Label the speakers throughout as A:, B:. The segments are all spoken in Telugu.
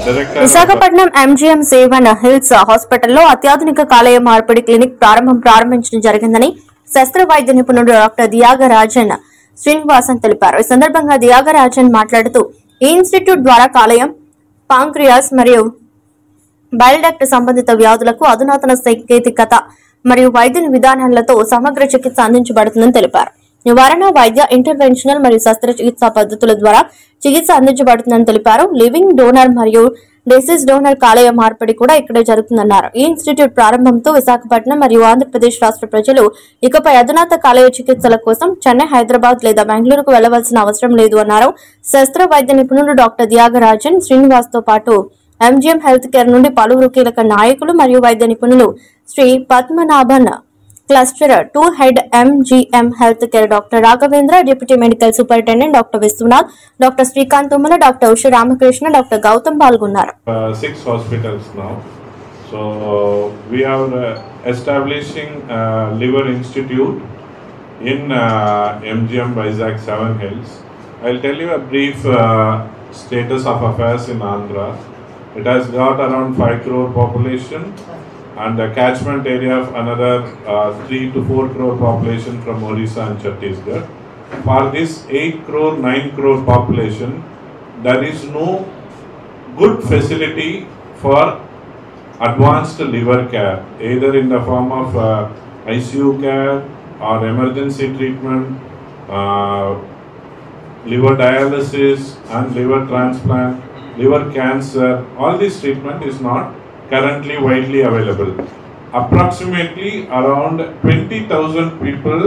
A: విశాఖపట్నం ఎంజీఎం సేవన్ హిల్స్ హాస్పిటల్లో అత్యాధునిక కాలేయ మార్పిడి క్లినిక్ ప్రారంభించడం జరిగిందని శస్త్ర వైద్య నిపుణుడు డాక్టర్ దియాగరాజన్ శ్రీనివాసన్ తెలిపారు. ఈ సందర్భంగా దియాగరాజన్ మాట్లాడుతూ ఈ ఇన్స్టిట్యూట్ ద్వారా కాలేయం, పాంక్రియాస్ మరియు బైల్ డక్ట్ సంబంధిత వ్యాధులకు అధునాతన సాంకేతికత మరియు వైద్య విధానాలతో సమగ్ర చికిత్స అందించబడుతుందని తెలిపారు. నివారణ, వైద్య, ఇంటర్వెన్షనల్ మరియు శస్త్రచికిత్సా పద్ధతుల ద్వారా చికిత్స అందించబడుతుందని తెలిపారు. లివింగ్ డోనర్ మరియు డిసీజ్ డోనర్ కాలేయ మార్పిడి కూడా ఇక్కడే జరుగుతుందన్నారు. ఈ ఇన్స్టిట్యూట్ ప్రారంభంతో విశాఖపట్నం మరియు ఆంధ్రప్రదేశ్ రాష్ట్ర ప్రజలు ఇకపై అధునాత కాలేయ చికిత్సల కోసం చెన్నై, హైదరాబాద్ లేదా బెంగళూరుకు వెళ్లవలసిన అవసరం లేదు అన్నారు. శస్త్ర వైద్య నిపుణుడు డాక్టర్ దియాగరాజన్ శ్రీనివాస్ తో పాటు ఎంజీఎం హెల్త్ కేర్ నుండి పలువురు కీలక నాయకులు మరియు వైద్య నిపుణులు Shri Padmanabhan cluster 2 head MGM health care doctor Raghavendra, deputy medical superintendent doctor Vishwanath, doctor Srikanth Tummala, doctor Usha Ramakrishna, doctor Gautam పాల్గొన్నారు.
B: 6 hospitals now. So we are establishing liver institute in MGM Vizag 7 Hills. I'll tell you a brief status of affairs in Andhra. It has got around 5 crore population and a catchment area of another 3 to 4 crore population from Odisha and Chhattisgarh. For this 8 crore, 9 crore population, there is no good facility for advanced liver care, either in the form of ICU care or emergency treatment, liver dialysis and liver transplant, liver cancer. All this treatment is not currently widely available. Approximately around 20,000 people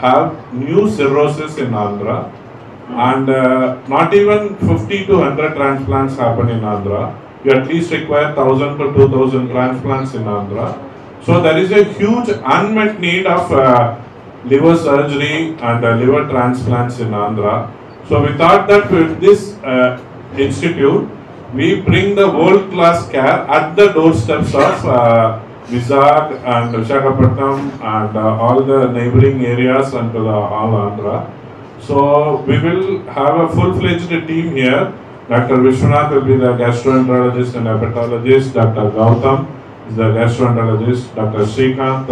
B: have new cirrhosis in Andhra, and not even 50 to 100 transplants happen in Andhra. You at least require 1,000 to 2,000 transplants in Andhra. So there is a huge unmet need of liver surgery and liver transplants in Andhra. So we thought that with this institute, we bring the world-class care at the doorsteps of Vizag and Visakhapatnam and all the neighboring areas and all Andhra. So we will have a full-fledged team here. Dr. Vishwanath will be the gastroenterologist and hepatologist. Dr. Gautam is the gastroenterologist. Dr. Srikanth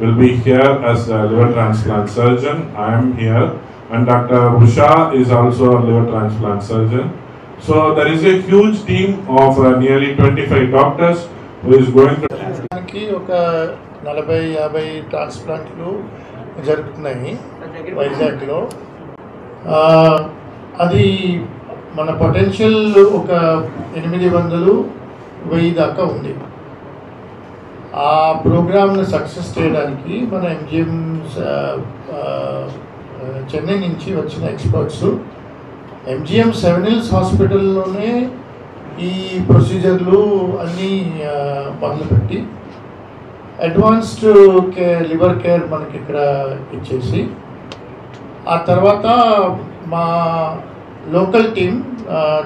B: will be here as a liver transplant surgeon. I am here. And Dr. Usha is also a liver transplant surgeon. So there is a huge team of nearly 25 doctors who is going to
C: ఒక 40-50 ట్రాన్స్ప్లాంట్లు జరుగుతున్నాయి వైజాగ్లో. అది మన పొటెన్షియల్ ఒక 800-1000 దాకా ఉంది. ఆ ప్రోగ్రామ్ని సక్సెస్ చేయడానికి మన ఎంజిఎం చెన్నై నుంచి వచ్చిన ఎక్స్పర్ట్స్ ఎంజిఎం 7 Hills హాస్పిటల్లోనే ఈ ప్రొసీజర్లు అన్నీ మొదలుపెట్టి అడ్వాన్స్డ్ లివర్ కేర్ మనకి ఇక్కడ ఇచ్చేసి, ఆ తర్వాత మా local team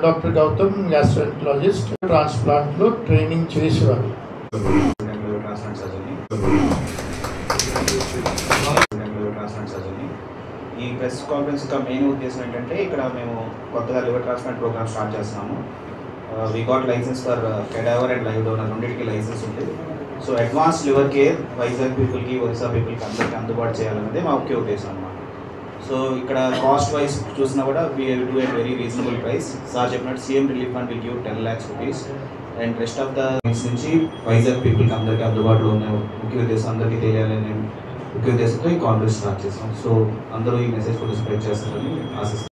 C: doctor Gautam gastroenterologist ట్రాన్స్ప్లాంట్లో ట్రైనింగ్ చేసేవారు.
D: ఈ ప్రెస్ కాన్ఫరెన్స్ యొక్క మెయిన్ ఉద్దేశం ఏంటంటే, ఇక్కడ మేము కొత్తగా లివర్ ట్రాన్స్ప్లాంట్ ప్రోగ్రామ్ స్టార్ట్ చేస్తున్నాము. We got license for cadaver and live donor, రెండింటికి లైసెన్స్ ఉంది. So advance liver care Vizag పీపుల్కి, ఒరిస్సా పీపుల్కి అందరికీ అందుబాటు చేయాలనేది మా ముఖ్య ఉద్దేశం అన్నమాట. సో ఇక్కడ కాస్ట్ వైజ్ చూసినా కూడా we do at very reasonable price. Sir చెప్పినట్టు CM relief fund will give 10 lakhs rupees and rest of the నుంచి వైజాగ్ పీపుల్కి అందరికీ అందుబాటులో ఉన్న ముఖ్య ఉద్దేశం అందరికీ తెలియాలని ముఖ్య ఉద్దేశంతో ఈ కాన్ఫరెన్స్ స్టార్ట్ చేస్తాం. సో అందరూ ఈ మెసేజ్ కూడా స్ప్రెడ్ చేస్తారని ఆశిస్తాం.